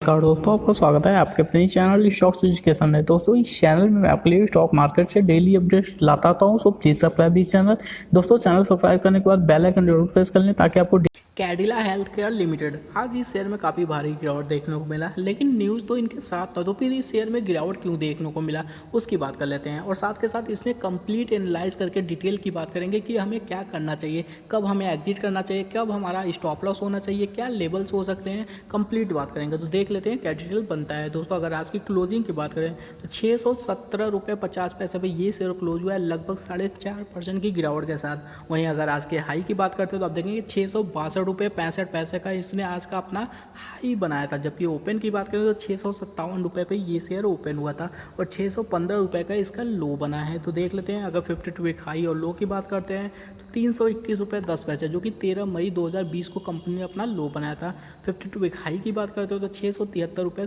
नमस्कार दोस्तों, आपका स्वागत है आपके अपने चैनल स्टॉक्स एजुकेशन है। दोस्तों इस चैनल में मैं आपके लिए स्टॉक मार्केट से डेली अपडेट्स लाता हूं, so please subscribe this channel. दोस्तों चैनल सब्सक्राइब करने के बाद बेल आइकन जरूर प्रेस कर लें ताकि आपको कैडिला हेल्थ केयर लिमिटेड आज इस शेयर में काफ़ी भारी गिरावट देखने को मिला, लेकिन न्यूज़ तो इनके साथ था, तो फिर इस शेयर में गिरावट क्यों देखने को मिला उसकी बात कर लेते हैं। और साथ के साथ इसमें कंप्लीट एनालाइज करके डिटेल की बात करेंगे कि हमें क्या करना चाहिए, कब हमें एग्जिट करना चाहिए, कब हमारा स्टॉप लॉस होना चाहिए, क्या लेवल्स हो सकते हैं, कंप्लीट बात करेंगे। तो देख लेते हैं क्या डिटेल बनता है। दोस्तों अगर आज की क्लोजिंग की बात करें तो 617.50 रुपये पे ये शेयर क्लोज हुआ है, लगभग 4.5% की गिरावट के साथ। वहीं अगर आज के हाई की बात करते हैं तो आप देखेंगे 662.65 का इसने आज का अपना हाई बनाया था, जबकि ओपन की बात करें तो 657 रुपये पे ये शेयर ओपन हुआ था और 615 रुपये का इसका लो बना है। तो देख लेते हैं अगर 52 वीक हाई और लो की बात करते हैं तो 321.10 रुपये, जो कि 13 मई 2020 को कंपनी ने अपना लो बनाया था। 52 वीक हाई की बात करते हो तो 673.70 रुपये,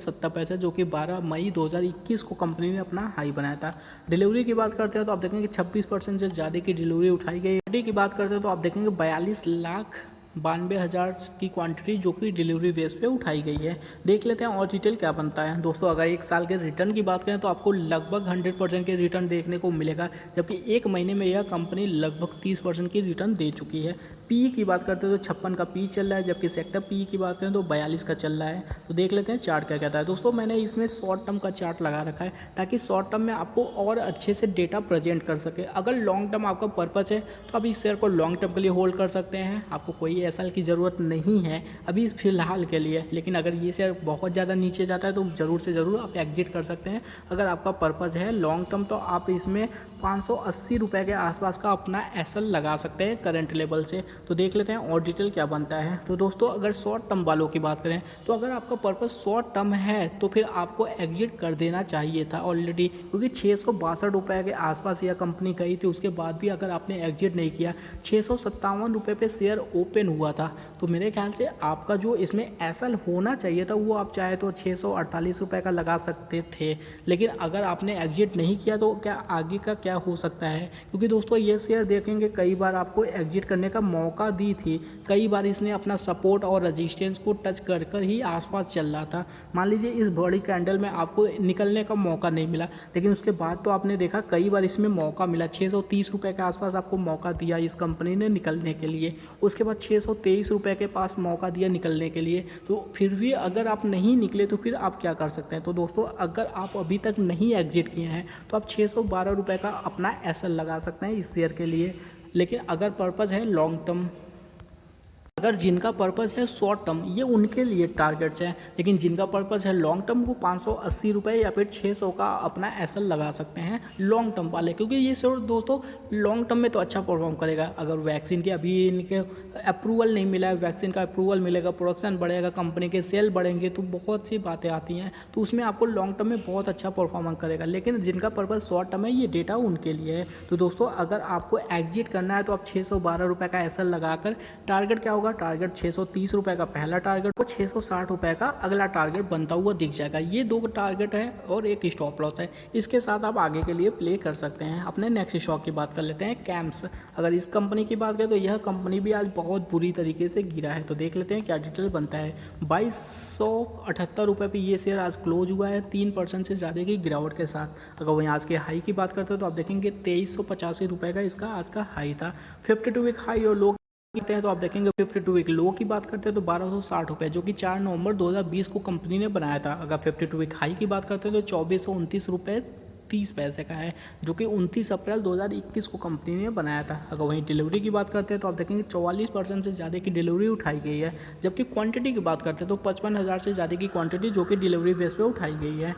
जो कि 12 मई 2021 को कंपनी ने अपना हाई बनाया था। डिलीवरी की बात करते हैं तो आप देखेंगे 26% से ज़्यादा की डिलीवरी उठाई गई। क्वांटिटी की बात करते हैं तो आप देखेंगे 42,92,000 की क्वांटिटी जो कि डिलीवरी बेस पे उठाई गई है। देख लेते हैं और डिटेल क्या बनता है। दोस्तों अगर एक साल के रिटर्न की बात करें तो आपको लगभग 100% के रिटर्न देखने को मिलेगा, जबकि एक महीने में यह कंपनी लगभग 30% की रिटर्न दे चुकी है। पी की बात करते हैं तो 56 का पी चल रहा है, जबकि सेक्टर पी की बात करें तो 42 का चल रहा है। तो देख लेते हैं चार्ट क्या कहता है। दोस्तों मैंने इसमें शॉर्ट टर्म का चार्ट लगा रखा है ताकि शॉर्ट टर्म में आपको और अच्छे से डेटा प्रेजेंट कर सके। अगर लॉन्ग टर्म आपका पर्पज़ है तो आप इस शेयर को लॉन्ग टर्म के लिए होल्ड कर सकते हैं, आपको कोई एसएल की ज़रूरत नहीं है अभी फ़िलहाल के लिए। लेकिन अगर ये शेयर बहुत ज़्यादा नीचे जाता है तो ज़रूर से ज़रूर आप एग्जिट कर सकते हैं। अगर आपका पर्पज़ है लॉन्ग टर्म तो आप इसमें 580 रुपये के आसपास का अपना एसएल लगा सकते हैं करंट लेवल से। तो देख लेते हैं और डिटेल क्या बनता है। तो दोस्तों अगर शॉर्ट टर्म वालों की बात करें तो अगर आपका पर्पज़ शॉर्ट टर्म है तो फिर आपको एग्जिट कर देना चाहिए था ऑलरेडी, क्योंकि 662 के आसपास यह कंपनी गई थी। उसके बाद भी अगर आपने एग्जिट नहीं किया, 657 पे शेयर ओपन हुआ था, तो मेरे ख्याल से आपका जो इसमें एसएल होना चाहिए था वो आप चाहे तो 648 का लगा सकते थे। लेकिन अगर आपने एग्जिट नहीं किया तो क्या आगे का क्या हो सकता है, क्योंकि दोस्तों ये शेयर देखेंगे कई बार आपको एग्जिट करने का मौका दी थी, कई बार इसने अपना सपोर्ट और रेजिस्टेंस को टच कर कर ही आसपास चल रहा था। मान लीजिए इस बड़ी कैंडल में आपको निकलने का मौका नहीं मिला, लेकिन उसके बाद तो आपने देखा कई बार इसमें मौका मिला। 630 रुपये के आसपास आपको मौका दिया इस कंपनी ने निकलने के लिए, उसके बाद 623 रुपये के पास मौका दिया निकलने के लिए। तो फिर भी अगर आप नहीं निकले तो फिर आप क्या कर सकते हैं। तो दोस्तों अगर आप अभी तक नहीं एग्जिट किए हैं तो आप 612 रुपये का अपना एसएल लगा सकते हैं इस शेयर के लिए। लेकिन अगर पर्पज़ है लॉन्ग टर्म, अगर जिनका पर्पज़ है शॉर्ट टर्म, ये उनके लिए टारगेट्स हैं। लेकिन जिनका पर्पज़ है लॉन्ग टर्म वो 580 रुपये या फिर 600 का अपना एसएल लगा सकते हैं लॉन्ग टर्म वाले, क्योंकि ये शेयर दोस्तों लॉन्ग टर्म में तो अच्छा परफॉर्म करेगा। अगर वैक्सीन के अभी इनके अप्रूवल नहीं मिला है, वैक्सीन का अप्रूवल मिलेगा, प्रोडक्शन बढ़ेगा, कंपनी के सेल बढ़ेंगे, तो बहुत सी बातें आती हैं, तो उसमें आपको लॉन्ग टर्म में बहुत अच्छा परफॉर्मेंस करेगा। लेकिन जिनका पर्पज़ शॉर्ट टर्म है ये डेटा उनके लिए है। तो दोस्तों अगर आपको एग्जिट करना है तो आप 612 रुपये का एसएल लगाकर, टारगेट क्या होगा, टारगेट 630 रुपये का पहला टारगेट और 660 रुपये का अगला टारगेट बनता हुआ दिख जाएगा। ये दो टारगेट है और एक स्टॉप लॉस है, इसके साथ आप आगे के लिए प्ले कर सकते हैं। अपने नेक्स्ट स्टॉक की बात कर लेते हैं, कैम्स। अगर इस कंपनी की बात करें तो यह कंपनी भी आज बहुत बुरी तरीके से गिरा है। तो देख लेते हैं क्या डिटेल बनता है। 2278 रुपये पे ये शेयर आज क्लोज हुआ है 3% से ज़्यादा की गिरावट के साथ। अगर वहीं आज के हाई की बात करते हो तो आप देखेंगे 2385 रुपये का इसका आज का हाई था। 52 वीक हाई और लो करते हैं तो आप देखेंगे 52 वीक लो की बात करते हैं तो 1260 रुपये, जो कि 4 नवंबर 2020 को कंपनी ने बनाया था। अगर 52 वीक हाई की बात करते हैं तो 2429.30 का है, जो कि 29 अप्रैल 2021 को कंपनी ने बनाया था। अगर वहीं डिलीवरी की बात करते हैं तो आप देखेंगे 44% से ज़्यादा की डिलीवरी उठाई गई है, जबकि क्वांटिटी की बात करते हैं तो 55,000 से ज़्यादा की क्वांटिटी जो कि डिलीवरी बेस पे उठाई गई है।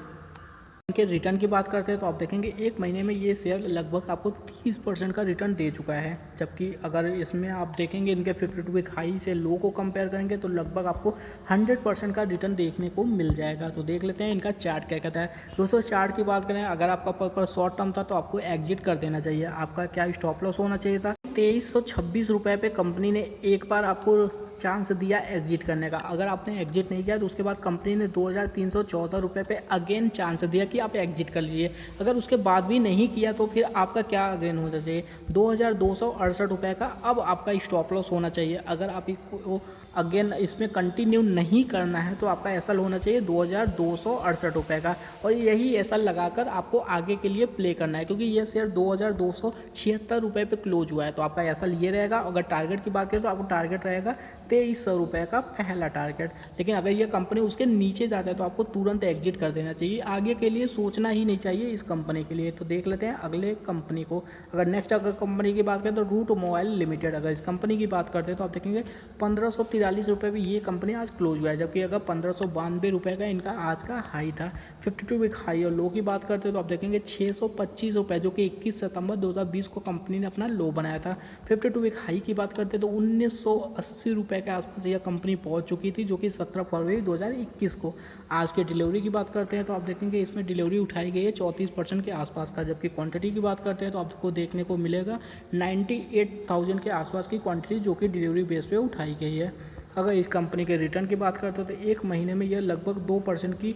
इनके रिटर्न की बात करते हैं तो आप देखेंगे एक महीने में ये शेयर लगभग आपको 30% का रिटर्न दे चुका है, जबकि अगर इसमें आप देखेंगे इनके 52 वीक हाई से लो को कंपेयर करेंगे तो लगभग आपको 100% का रिटर्न देखने को मिल जाएगा। तो देख लेते हैं इनका चार्ट क्या कहता है। दोस्तों चार्ट की बात करें, अगर आपका पर्पस शॉर्ट टर्म था तो आपको एग्जिट कर देना चाहिए। आपका क्या स्टॉप लॉस होना चाहिए था, 2326 रुपये पे कंपनी ने एक बार आपको चांस दिया एग्जिट करने का। अगर आपने एग्जिट नहीं किया तो उसके बाद कंपनी ने 2314 रुपये पे अगेन चांस दिया कि आप एग्जिट कर लीजिए। अगर उसके बाद भी नहीं किया तो फिर आपका क्या अगेन होना चाहिए, 2268 रुपये का अब आपका स्टॉप लॉस होना चाहिए। अगर आप इसको अगेन इसमें कंटिन्यू नहीं करना है तो आपका एसएल होना चाहिए 2268 रुपये का, और यही एसएल लगाकर आपको आगे के लिए प्ले करना है, क्योंकि ये शेयर 2276 रुपये पे क्लोज हुआ है। तो आपका एसएल ये रहेगा। अगर टारगेट की बात करें तो आपको टारगेट रहेगा 2300 रुपये का पहला टारगेट। लेकिन अगर ये कंपनी उसके नीचे जाता है तो आपको तुरंत एग्जिट कर देना चाहिए, आगे के लिए सोचना ही नहीं चाहिए इस कंपनी के लिए। तो देख लेते हैं अगले कंपनी को। अगर नेक्स्ट अगर कंपनी की बात करें तो रूट मोबाइल लिमिटेड, अगर इस कंपनी की बात करते हैं तो आप देखेंगे 1543 रुपये भी ये कंपनी आज क्लोज हुआ है, जबकि अगर 1592 रुपये का इनका आज का हाई था। 52 वीक हाई और लो की बात करते हैं तो आप देखेंगे 625 रुपये, जो कि 21 सितंबर 2020 को कंपनी ने अपना लो बनाया था। 52 वीक हाई की बात करते हैं तो 1980 रुपये के आसपास यह कंपनी पहुंच चुकी थी, जो कि 17 फरवरी 2021 को। आज के डिलीवरी की बात करते हैं तो आप देखेंगे इसमें डिलीवरी उठाई गई है 34% के आसपास का, जबकि क्वांटिटी की बात करते हैं तो आपको देखने को मिलेगा 98,000 के आसपास की क्वांटिटी, जो कि डिलीवरी बेस पे उठाई गई है। अगर इस कंपनी के रिटर्न की बात करते हो तो एक महीने में यह लगभग 2% की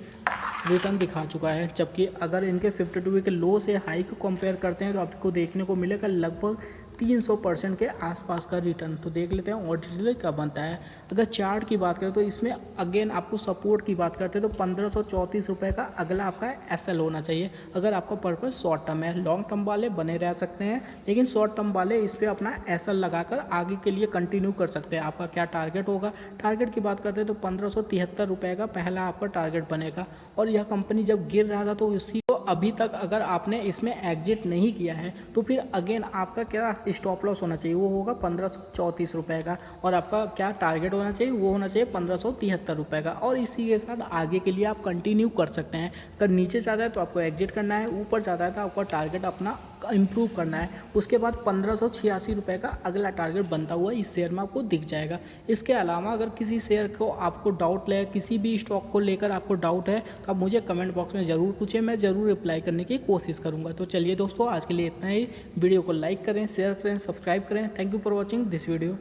रिटर्न दिखा चुका है, जबकि अगर इनके 52 वीक के लो से हाई को कंपेयर करते हैं तो आपको देखने को मिलेगा लगभग 300% के आसपास का रिटर्न। तो देख लेते हैं और डिटेल क्या बनता है। अगर चार्ट की बात करें तो इसमें अगेन आपको सपोर्ट की बात करते हैं तो 1534 रुपये का अगला आपका एसएल होना चाहिए, अगर आपका पर्पस शॉर्ट टर्म है। लॉन्ग टर्म वाले बने रह सकते हैं, लेकिन शॉर्ट टर्म वाले इस पर अपना एसएल लगाकर आगे के लिए कंटिन्यू कर सकते हैं। आपका क्या टारगेट होगा, टारगेट की बात करते हैं तो 1573 रुपये का पहला आपका टारगेट बनेगा। और यह कंपनी जब गिर रहा था तो इसी को अभी तक अगर आपने इसमें एग्जिट नहीं किया है तो फिर अगेन आपका क्या स्टॉप लॉस होना चाहिए, वो होगा 1534 रुपये का, और आपका क्या टारगेट होना चाहिए, वो होना चाहिए 1573 रुपये का। और इसी के साथ आगे के लिए आप कंटिन्यू कर सकते हैं। अगर नीचे जाता है तो आपको एग्जिट करना है, ऊपर जाता है तो आपका टारगेट अपना इम्प्रूव करना है। उसके बाद 1586 रुपये का अगला टारगेट बनता हुआ इस शेयर में आपको दिख जाएगा। इसके अलावा अगर किसी शेयर को आपको डाउट लगे, किसी भी स्टॉक को लेकर आपको डाउट है तो आप मुझे कमेंट बॉक्स में ज़रूर पूछें, मैं ज़रूर रिप्लाई करने की कोशिश करूँगा। तो चलिए दोस्तों, आज के लिए इतना ही। वीडियो को लाइक करें, शेयर करें, सब्सक्राइब करें। Thank you for watching this video.